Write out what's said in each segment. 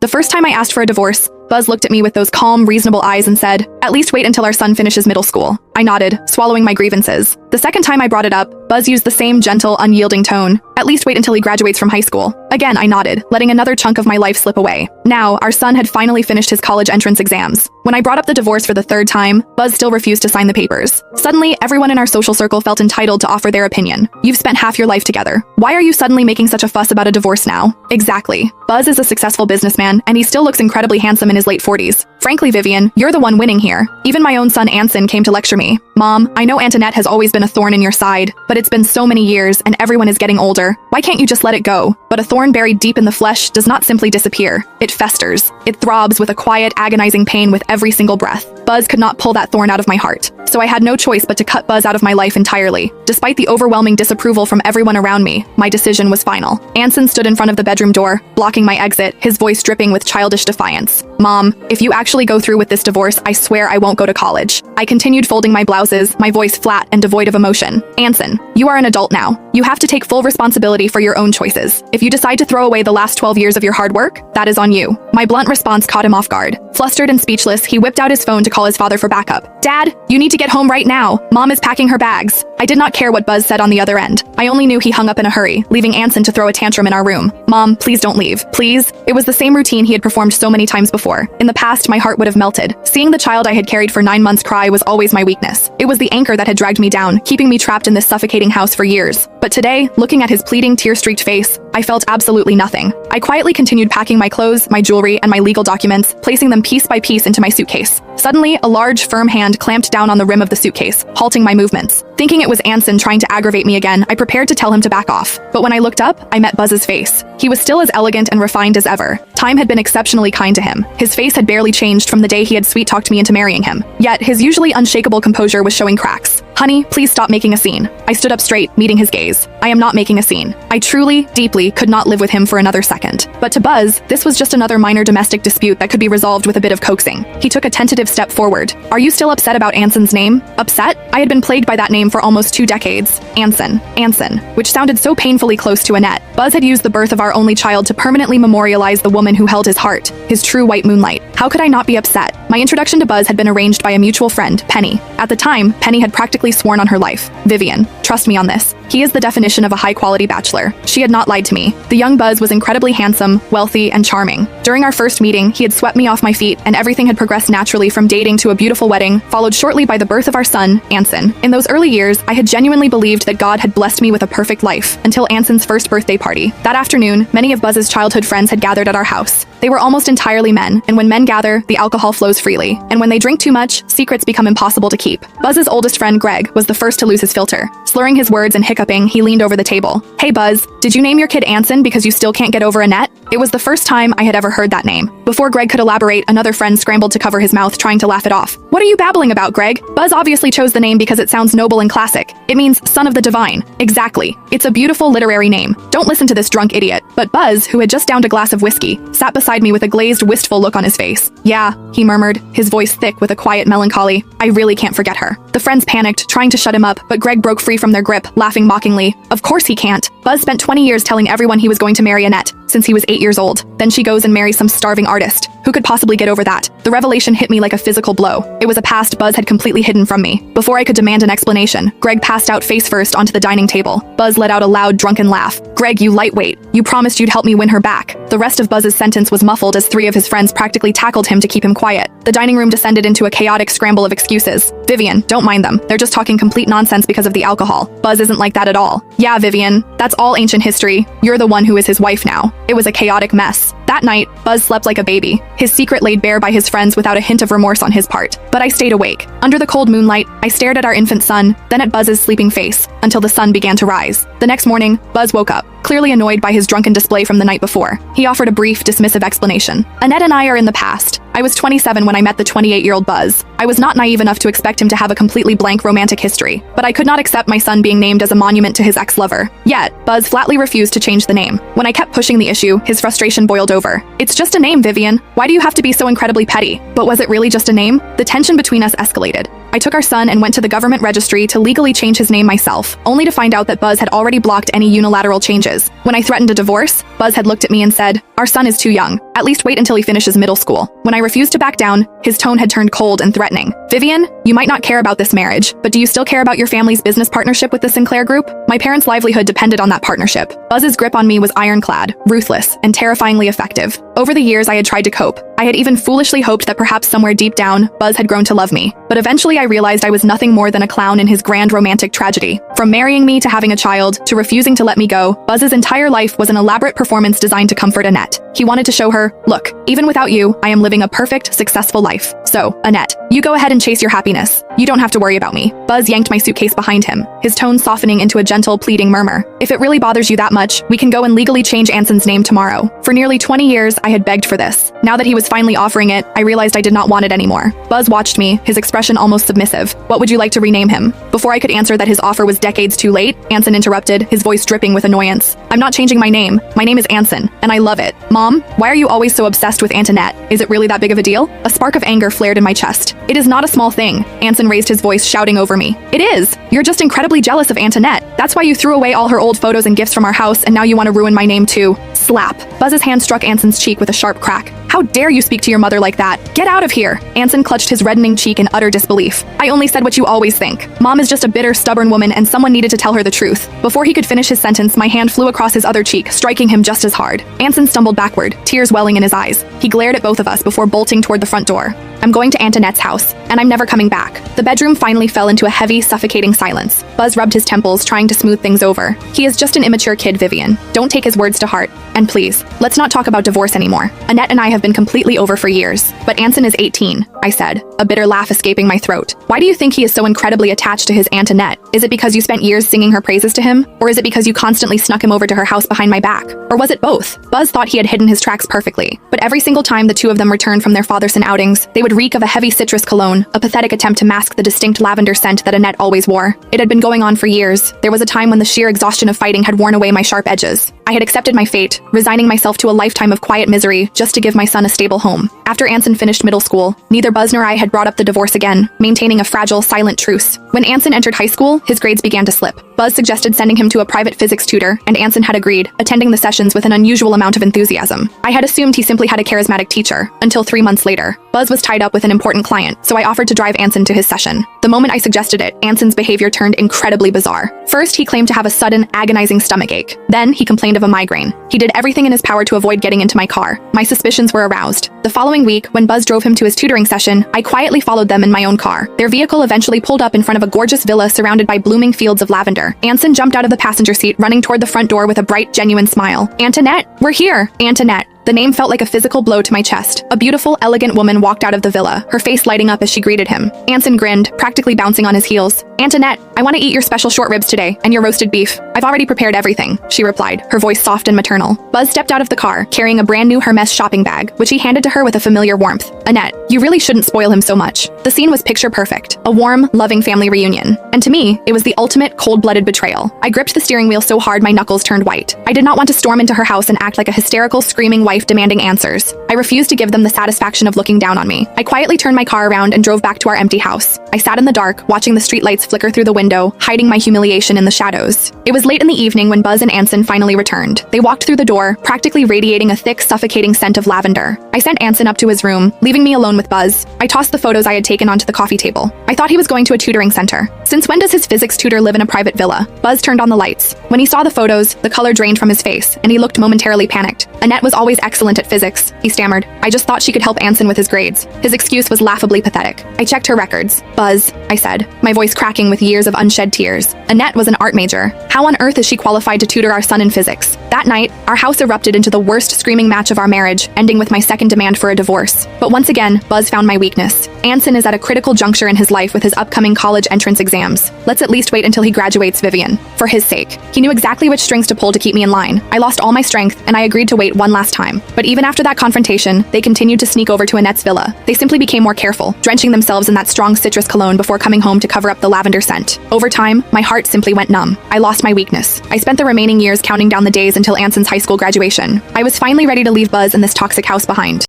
The first time I asked for a divorce, Buzz looked at me with those calm, reasonable eyes and said, "At least wait until our son finishes middle school." I nodded, swallowing my grievances. The second time I brought it up, Buzz used the same gentle, unyielding tone. "At least wait until he graduates from high school." Again, I nodded, letting another chunk of my life slip away. Now, our son had finally finished his college entrance exams. When I brought up the divorce for the third time, Buzz still refused to sign the papers. Suddenly, everyone in our social circle felt entitled to offer their opinion. "You've spent half your life together. Why are you suddenly making such a fuss about a divorce now?" Exactly. Buzz is a successful businessman, and he still looks incredibly handsome in his late 40s. Frankly, Vivian, you're the one winning here. Even my own son Anson came to lecture me. "Mom, I know Antoinette has always been a thorn in your side, but it's been so many years and everyone is getting older. Why can't you just let it go?" But a thorn buried deep in the flesh does not simply disappear. It festers. It throbs with a quiet, agonizing pain with every single breath. Buzz could not pull that thorn out of my heart. So I had no choice but to cut Buzz out of my life entirely. Despite the overwhelming disapproval from everyone around me, my decision was final. Anson stood in front of the bedroom door, blocking my exit, his voice dripping with childish defiance. "Mom, if you actually go through with this divorce, I swear I won't go to college." I continued folding my blouses, my voice flat and devoid of emotion. "Anson, you are an adult now. You have to take full responsibility for your own choices. If you decide to throw away the last 12 years of your hard work, that is on you." My blunt response caught him off guard. Flustered and speechless, he whipped out his phone to call his father for backup. "Dad, you need to get home right now. Mom is packing her bags." I did not care what Buzz said on the other end. I only knew he hung up in a hurry, leaving Anson to throw a tantrum in our room. "Mom, please don't leave. Please." It was the same routine he had performed so many times before. In the past, my heart would have melted. Seeing the child I had carried for 9 months cry was always my weakness. It was the anchor that had dragged me down, keeping me trapped in this suffocating house for years. But today, looking at his pleading, tear-streaked face, I felt absolutely nothing. I quietly continued packing my clothes, my jewelry, and my legal documents, placing them piece by piece into my suitcase. Suddenly, a large, firm hand clamped down on the rim of the suitcase, halting my movements. Thinking it was Anson trying to aggravate me again, I prepared to tell him to back off. But when I looked up, I met Buzz's face. He was still as elegant and refined as ever. Time had been exceptionally kind to him. His face had barely changed from the day he had sweet-talked me into marrying him. Yet, his usually unshakable composure was showing cracks. "Honey, please stop making a scene." I stood up straight, meeting his gaze. "I am not making a scene. I truly, deeply could not live with him for another second." But to Buzz, this was just another minor domestic dispute that could be resolved with a bit of coaxing. He took a tentative step forward. "Are you still upset about Anson's name?" Upset? I had been plagued by that name for almost 2 decades. Anson, which sounded so painfully close to Annette. Buzz had used the birth of our only child to permanently memorialize the woman who held his heart, his true white moonlight. How could I not be upset? My introduction to Buzz had been arranged by a mutual friend, Penny. At the time, Penny had practically sworn on her life. "Vivian, trust me on this. He is the definition of a high-quality bachelor." She had not lied to me. The young Buzz was incredibly handsome, wealthy, and charming. During our first meeting, he had swept me off my feet, and everything had progressed naturally from dating to a beautiful wedding, followed shortly by the birth of our son, Anson. In those early years, I had genuinely believed that God had blessed me with a perfect life, until Anson's first birthday party. That afternoon, many of Buzz's childhood friends had gathered at our house. They were almost entirely men, and when men gather, the alcohol flows freely. And when they drink too much, secrets become impossible to keep. Buzz's oldest friend, Greg, was the first to lose his filter. Slurring his words and hiccuping, he leaned over the table. "Hey Buzz, did you name your kid Anson because you still can't get over Annette?" It was the first time I had ever heard that name. Before Greg could elaborate, another friend scrambled to cover his mouth, trying to laugh it off. "What are you babbling about, Greg? Buzz obviously chose the name because it sounds noble and classic. It means son of the divine." "Exactly. It's a beautiful literary name. Don't listen to this drunk idiot." But Buzz, who had just downed a glass of whiskey, sat beside me with a glazed, wistful look on his face. "Yeah," he murmured, his voice thick with a quiet melancholy. "I really can't forget her." The friends panicked, trying to shut him up, but Greg broke free from their grip, laughing mockingly. "Of course he can't. Buzz spent 20 years telling everyone he was going to marry Annette, since he was 8 years old. Then she goes and marries some starving artist. Who could possibly get over that?" The revelation hit me like a physical blow. It was a past Buzz had completely hidden from me. Before I could demand an explanation, Greg passed out face first onto the dining table. Buzz let out a loud, drunken laugh. "Greg, you lightweight. You promised you'd help me win her back." The rest of Buzz's sentence was muffled as 3 of his friends practically tackled him to keep him quiet. The dining room descended into a chaotic scramble of excuses. "Vivian, don't mind them. They're just talking complete nonsense because of the alcohol. Buzz isn't like that at all." "Yeah, Vivian, that's all ancient history. You're the one who is his wife now." It was a chaotic mess. That night, Buzz slept like a baby, his secret laid bare by his friends without a hint of remorse on his part. But I stayed awake. Under the cold moonlight, I stared at our infant son, then at Buzz's sleeping face, until the sun began to rise. The next morning, Buzz woke up, clearly annoyed by his drunken display from the night before. He offered a brief, dismissive explanation. "Annette and I are in the past. I was 27 when I met the 28-year-old Buzz. I was not naive enough to expect him to have a completely blank romantic history, but I could not accept my son being named as a monument to his ex-lover." Yet, Buzz flatly refused to change the name. When I kept pushing the issue, his frustration boiled over. "It's just a name, Vivian. Why do you have to be so incredibly petty?" But was it really just a name? The tension between us escalated. I took our son and went to the government registry to legally change his name myself, only to find out that Buzz had already blocked any unilateral changes. When I threatened a divorce, Buzz had looked at me and said, Our son is too young. At least wait until he finishes middle school. When I refused to back down, his tone had turned cold and threatening. Vivian, you might not care about this marriage, but do you still care about your family's business partnership with the Sinclair Group? My parents' livelihood depended on that partnership. Buzz's grip on me was ironclad, ruthless, and terrifyingly effective. Over the years, I had tried to cope. I had even foolishly hoped that perhaps somewhere deep down, Buzz had grown to love me. But eventually I realized I was nothing more than a clown in his grand romantic tragedy. From marrying me to having a child, to refusing to let me go, Buzz's entire life was an elaborate performance designed to comfort Annette. He wanted to show her, look, even without you, I am living a perfect, successful life. So, Annette, you go ahead and chase your happiness. You don't have to worry about me. Buzz yanked my suitcase behind him, his tone softening into a gentle, pleading murmur. If it really bothers you that much, we can go and legally change Anson's name tomorrow. For nearly 20 years, I had begged for this. Now that he was finally offering it, I realized I did not want it anymore. Buzz watched me, his expression almost submissive. What would you like to rename him? Before I could answer that his offer was decades too late, Anson interrupted, his voice dripping with annoyance. I'm not changing my name. My name is Anson, and I love it. Mom, why are you always so obsessed with Antoinette? Is it really that big of a deal? A spark of anger flared in my chest. It is not a small thing. Anson raised his voice, shouting over me. It is. You're just incredibly jealous of Antoinette. That's why you threw away all her old photos and gifts from our house, and now you want to ruin my name too. Slap. Buzz's hand struck Anson's cheek with a sharp crack. How dare you speak to your mother like that? Get out of here! Anson clutched his reddening cheek in utter disbelief. I only said what you always think. Mom is just a bitter, stubborn woman, and someone needed to tell her the truth. Before he could finish his sentence, my hand flew across his other cheek, striking him just as hard. Anson stumbled backward, tears welling in his eyes. He glared at both of us before bolting toward the front door. I'm going to Antoinette's house, and I'm never coming back. The bedroom finally fell into a heavy, suffocating silence. Buzz rubbed his temples, trying to smooth things over. He is just an immature kid, Vivian. Don't take his words to heart. And please, let's not talk about divorce anymore. Annette and I have been completely over for years. But Anson is 18, I said, a bitter laugh escaping my throat. Why do you think he is so incredibly attached to his Antoinette? Is it because you spent years singing her praises to him? Or is it because you constantly snuck him over to her house behind my back? Or was it both? Buzz thought he had hidden his tracks perfectly. But every single time the two of them returned from their father-son outings, they would reek of a heavy citrus cologne, a pathetic attempt to mask the distinct lavender scent that Annette always wore. It had been going on for years. There was a time when the sheer exhaustion of fighting had worn away my sharp edges. I had accepted my fate, resigning myself to a lifetime of quiet misery just to give my son a stable home. After Anson finished middle school, neither Buzz nor I had brought up the divorce again, maintaining a fragile, silent truce. When Anson entered high school, his grades began to slip. Buzz suggested sending him to a private physics tutor, and Anson had agreed, attending the sessions with an unusual amount of enthusiasm. I had assumed he simply had a charismatic teacher, until 3 months later. Buzz was tied up with an important client, so I offered to drive Anson to his session. The moment I suggested it, Anson's behavior turned incredibly bizarre. First, he claimed to have a sudden, agonizing stomachache. Then, he complained of a migraine. He did everything in his power to avoid getting into my car. My suspicions were aroused. The following week, when Buzz drove him to his tutoring session, I quietly followed them in my own car. Their vehicle eventually pulled up in front of a gorgeous villa surrounded by blooming fields of lavender. Anson jumped out of the passenger seat, running toward the front door with a bright, genuine smile. Antoinette, we're here! Antoinette. The name felt like a physical blow to my chest. A beautiful, elegant woman walked out of the villa, her face lighting up as she greeted him. Anson grinned, practically bouncing on his heels. Antoinette, I want to eat your special short ribs today, and your roasted beef. I've already prepared everything, she replied, her voice soft and maternal. Buzz stepped out of the car, carrying a brand new Hermes shopping bag, which he handed to her with a familiar warmth. Annette, you really shouldn't spoil him so much. The scene was picture perfect. A warm, loving family reunion. And to me, it was the ultimate cold-blooded betrayal. I gripped the steering wheel so hard my knuckles turned white. I did not want to storm into her house and act like a hysterical, screaming wife demanding answers. I refused to give them the satisfaction of looking down on me. I quietly turned my car around and drove back to our empty house. I sat in the dark, watching the streetlights flicker through the window, hiding my humiliation in the shadows. It was late in the evening when Buzz and Anson finally returned. They walked through the door, practically radiating a thick, suffocating scent of lavender. I sent Anson up to his room, leaving me alone with Buzz. I tossed the photos I had taken onto the coffee table. I thought he was going to a tutoring center. Since when does his physics tutor live in a private villa? Buzz turned on the lights. When he saw the photos, the color drained from his face, and he looked momentarily panicked. Annette was always excellent at physics, he stammered. I just thought she could help Anson with his grades. His excuse was laughably pathetic. I checked her records. Buzz, I said, my voice cracking with years of unshed tears. Annette was an art major. How on earth is she qualified to tutor our son in physics? That night, our house erupted into the worst screaming match of our marriage, ending with my second demand for a divorce. But once again, Buzz found my weakness. Anson is at a critical juncture in his life with his upcoming college entrance exams. Let's at least wait until he graduates, Vivian. For his sake. He knew exactly which strings to pull to keep me in line. I lost all my strength, and I agreed to wait one last time. But even after that confrontation, they continued to sneak over to Annette's villa. They simply became more careful, drenching themselves in that strong citrus cologne before coming home to cover up the lavender scent. Over time, my heart simply went numb. I lost my weakness. I spent the remaining years counting down the days until Anson's high school graduation. I was finally ready to leave Buzz and this toxic house behind.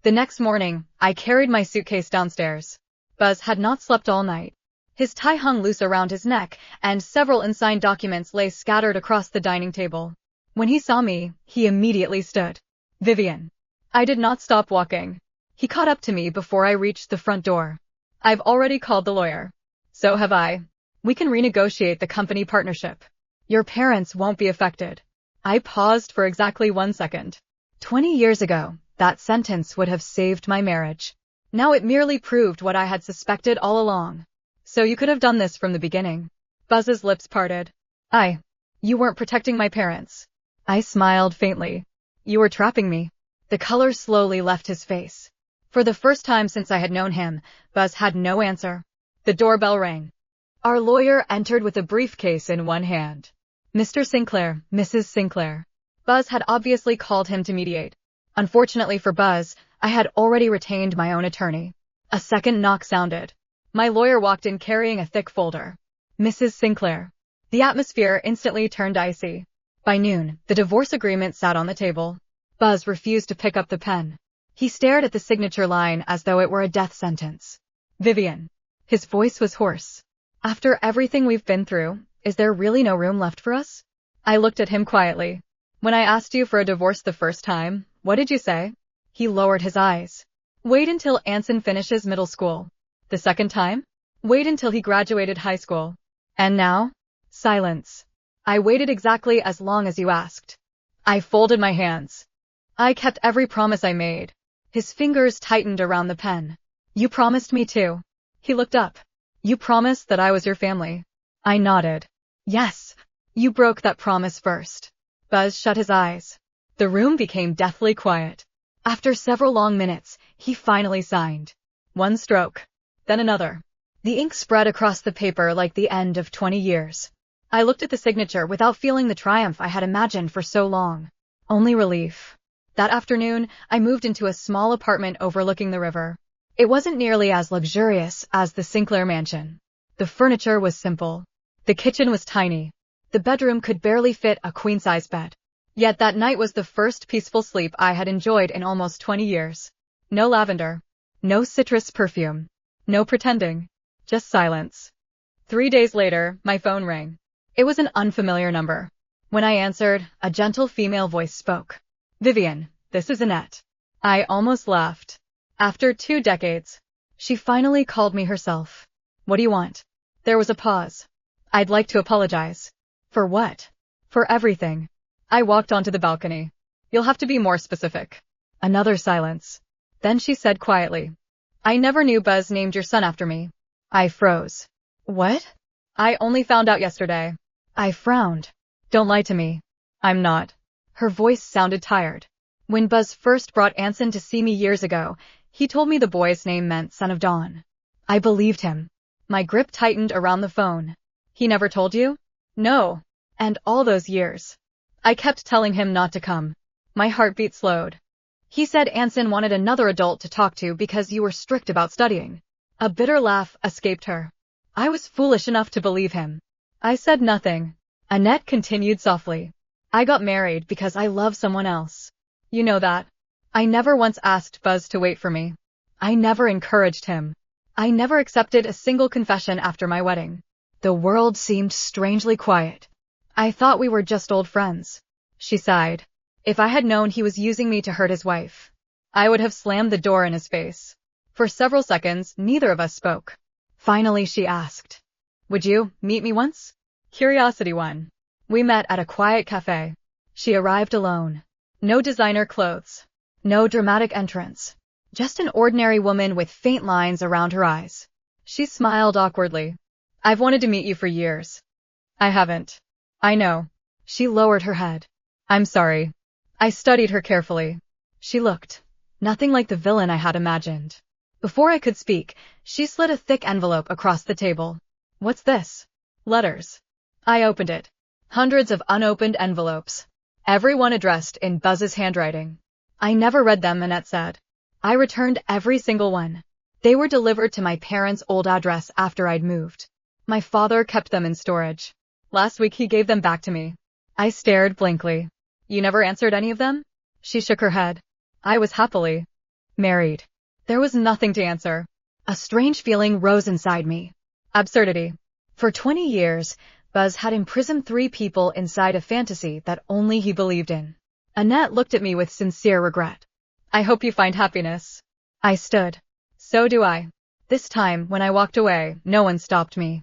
The next morning, I carried my suitcase downstairs. Buzz had not slept all night. His tie hung loose around his neck, and several unsigned documents lay scattered across the dining table. When he saw me, he immediately stood. Vivian. I did not stop walking. He caught up to me before I reached the front door. I've already called the lawyer. So have I. We can renegotiate the company partnership. Your parents won't be affected. I paused for exactly 1 second. 20 years ago, that sentence would have saved my marriage. Now it merely proved what I had suspected all along. So you could have done this from the beginning. Buzz's lips parted. You weren't protecting my parents. I smiled faintly. You were trapping me. The color slowly left his face. For the first time since I had known him, Buzz had no answer. The doorbell rang. Our lawyer entered with a briefcase in one hand. Mr. Sinclair, Mrs. Sinclair. Buzz had obviously called him to mediate. Unfortunately for Buzz, I had already retained my own attorney. A second knock sounded. My lawyer walked in carrying a thick folder. Mrs. Sinclair. The atmosphere instantly turned icy. By noon, the divorce agreement sat on the table. Buzz refused to pick up the pen. He stared at the signature line as though it were a death sentence. Vivian. His voice was hoarse. After everything we've been through, is there really no room left for us? I looked at him quietly. When I asked you for a divorce the first time, what did you say? He lowered his eyes. Wait until Anson finishes middle school. The second time? Wait until he graduated high school. And now? Silence. I waited exactly as long as you asked. I folded my hands. I kept every promise I made. His fingers tightened around the pen. You promised me too. He looked up. You promised that I was your family. I nodded. Yes. You broke that promise first. Buzz shut his eyes. The room became deathly quiet. After several long minutes, he finally signed. One stroke. Then another. The ink spread across the paper like the end of 20 years. I looked at the signature without feeling the triumph I had imagined for so long. Only relief. That afternoon, I moved into a small apartment overlooking the river. It wasn't nearly as luxurious as the Sinclair mansion. The furniture was simple. The kitchen was tiny. The bedroom could barely fit a queen-size bed. Yet that night was the first peaceful sleep I had enjoyed in almost 20 years. No lavender. No citrus perfume. No pretending. Just silence. 3 days later, my phone rang. It was an unfamiliar number. When I answered, a gentle female voice spoke. Vivian, this is Annette. I almost laughed. After 2 decades, she finally called me herself. What do you want? There was a pause. I'd like to apologize. For what? For everything. I walked onto the balcony. You'll have to be more specific. Another silence. Then she said quietly. I never knew Buzz named your son after me. I froze. What? I only found out yesterday. I frowned. Don't lie to me. I'm not. Her voice sounded tired. When Buzz first brought Anson to see me years ago, he told me the boy's name meant Son of Dawn. I believed him. My grip tightened around the phone. He never told you? No. And all those years. I kept telling him not to come. My heartbeat slowed. He said Anson wanted another adult to talk to because you were strict about studying. A bitter laugh escaped her. I was foolish enough to believe him. I said nothing. Annette continued softly. I got married because I love someone else. You know that. I never once asked Buzz to wait for me. I never encouraged him. I never accepted a single confession after my wedding. The world seemed strangely quiet. I thought we were just old friends. She sighed. If I had known he was using me to hurt his wife, I would have slammed the door in his face. For several seconds, neither of us spoke. Finally, she asked, would you meet me once? Curiosity won. We met at a quiet cafe. She arrived alone. No designer clothes. No dramatic entrance. Just an ordinary woman with faint lines around her eyes. She smiled awkwardly. I've wanted to meet you for years. I haven't. I know. She lowered her head. I'm sorry. I studied her carefully. She looked nothing like the villain I had imagined. Before I could speak, she slid a thick envelope across the table. What's this? Letters. I opened it. Hundreds of unopened envelopes. Every one addressed in Buzz's handwriting. I never read them, Annette said. I returned every single one. They were delivered to my parents' old address after I'd moved. My father kept them in storage. Last week he gave them back to me. I stared blankly. You never answered any of them? She shook her head. I was happily married. There was nothing to answer. A strange feeling rose inside me. Absurdity. For 20 years, Buzz had imprisoned 3 people inside a fantasy that only he believed in. Annette looked at me with sincere regret. I hope you find happiness. I stood. So do I. This time, when I walked away, no one stopped me.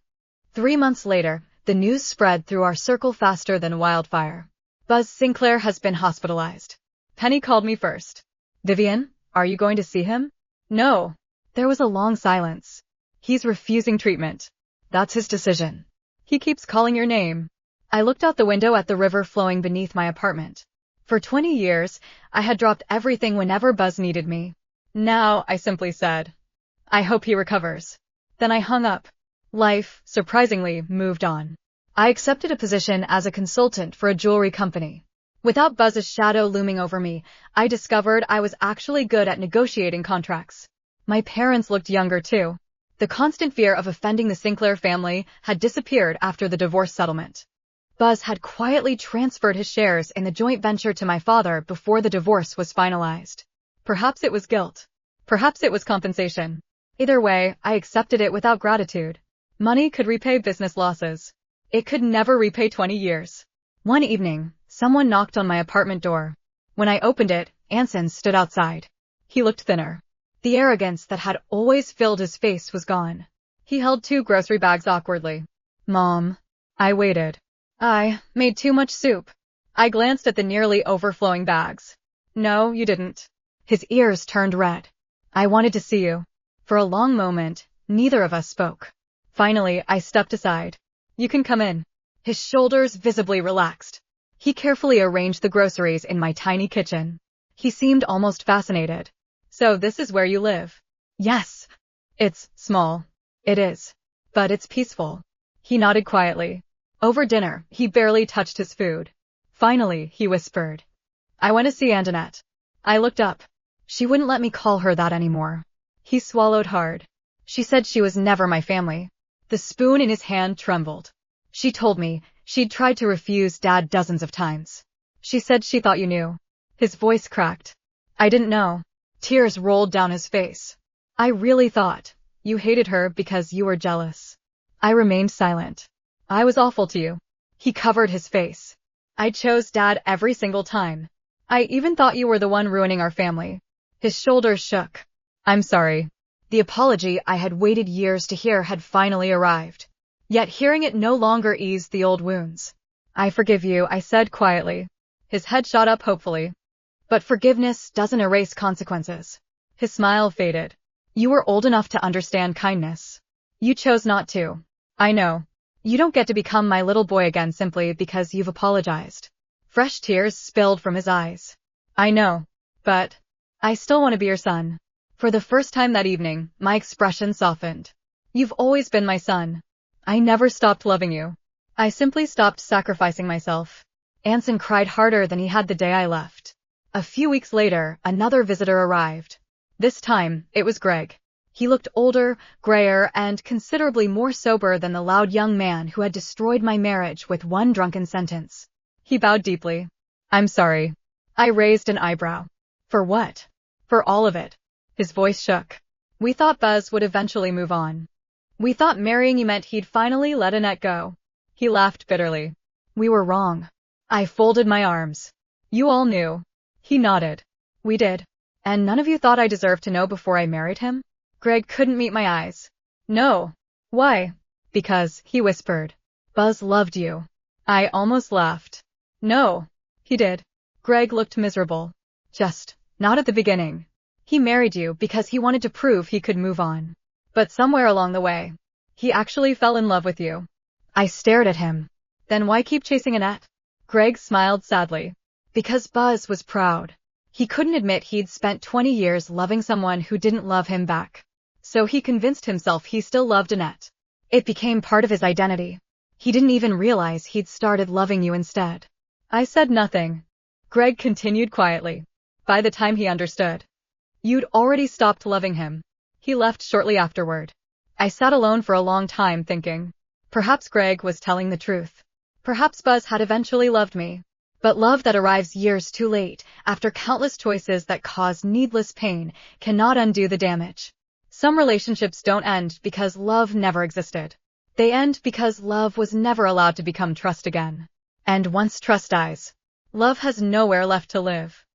3 months later, the news spread through our circle faster than wildfire. Buzz Sinclair has been hospitalized. Penny called me first. Vivian, are you going to see him? No. There was a long silence. He's refusing treatment. That's his decision. He keeps calling your name. I looked out the window at the river flowing beneath my apartment. For 20 years, I had dropped everything whenever Buzz needed me. Now, I simply said, I hope he recovers. Then I hung up. Life, surprisingly, moved on. I accepted a position as a consultant for a jewelry company. Without Buzz's shadow looming over me, I discovered I was actually good at negotiating contracts. My parents looked younger too. The constant fear of offending the Sinclair family had disappeared after the divorce settlement. Buzz had quietly transferred his shares in the joint venture to my father before the divorce was finalized. Perhaps it was guilt. Perhaps it was compensation. Either way, I accepted it without gratitude. Money could repay business losses. It could never repay 20 years. One evening, someone knocked on my apartment door. When I opened it, Anson stood outside. He looked thinner. The arrogance that had always filled his face was gone. He held 2 grocery bags awkwardly. Mom. I waited. I made too much soup. I glanced at the nearly overflowing bags. No, you didn't. His ears turned red. I wanted to see you. For a long moment, neither of us spoke. Finally, I stepped aside. You can come in. His shoulders visibly relaxed. He carefully arranged the groceries in my tiny kitchen. He seemed almost fascinated. So this is where you live? Yes. It's small. It is. But it's peaceful. He nodded quietly. Over dinner, he barely touched his food. Finally, he whispered. I want to see Antoinette. I looked up. She wouldn't let me call her that anymore. He swallowed hard. She said she was never my family. The spoon in his hand trembled. She told me she'd tried to refuse Dad dozens of times. She said she thought you knew. His voice cracked. I didn't know. Tears rolled down his face. I really thought you hated her because you were jealous. I remained silent. I was awful to you. He covered his face. I chose Dad every single time. I even thought you were the one ruining our family. His shoulders shook. I'm sorry. The apology I had waited years to hear had finally arrived. Yet hearing it no longer eased the old wounds. I forgive you, I said quietly. His head shot up hopefully. But forgiveness doesn't erase consequences. His smile faded. You were old enough to understand kindness. You chose not to. I know. You don't get to become my little boy again simply because you've apologized. Fresh tears spilled from his eyes. I know. But I still want to be your son. For the first time that evening, my expression softened. You've always been my son. I never stopped loving you. I simply stopped sacrificing myself. Anson cried harder than he had the day I left. A few weeks later, another visitor arrived. This time, it was Greg. He looked older, grayer, and considerably more sober than the loud young man who had destroyed my marriage with one drunken sentence. He bowed deeply. I'm sorry. I raised an eyebrow. For what? For all of it. His voice shook. We thought Buzz would eventually move on. We thought marrying you meant he'd finally let Annette go. He laughed bitterly. We were wrong. I folded my arms. You all knew. He nodded. We did. And none of you thought I deserved to know before I married him? Greg couldn't meet my eyes. No. Why? Because, he whispered. Buzz loved you. I almost laughed. No. He did. Greg looked miserable. Just, not at the beginning. He married you because he wanted to prove he could move on. But somewhere along the way, he actually fell in love with you. I stared at him. Then why keep chasing Annette? Greg smiled sadly. Because Buzz was proud. He couldn't admit he'd spent 20 years loving someone who didn't love him back. So he convinced himself he still loved Annette. It became part of his identity. He didn't even realize he'd started loving you instead. I said nothing. Greg continued quietly. By the time he understood, you'd already stopped loving him. He left shortly afterward. I sat alone for a long time thinking. Perhaps Greg was telling the truth. Perhaps Buzz had eventually loved me. But love that arrives years too late, after countless choices that cause needless pain, cannot undo the damage. Some relationships don't end because love never existed. They end because love was never allowed to become trust again. And once trust dies, Love has nowhere left to live.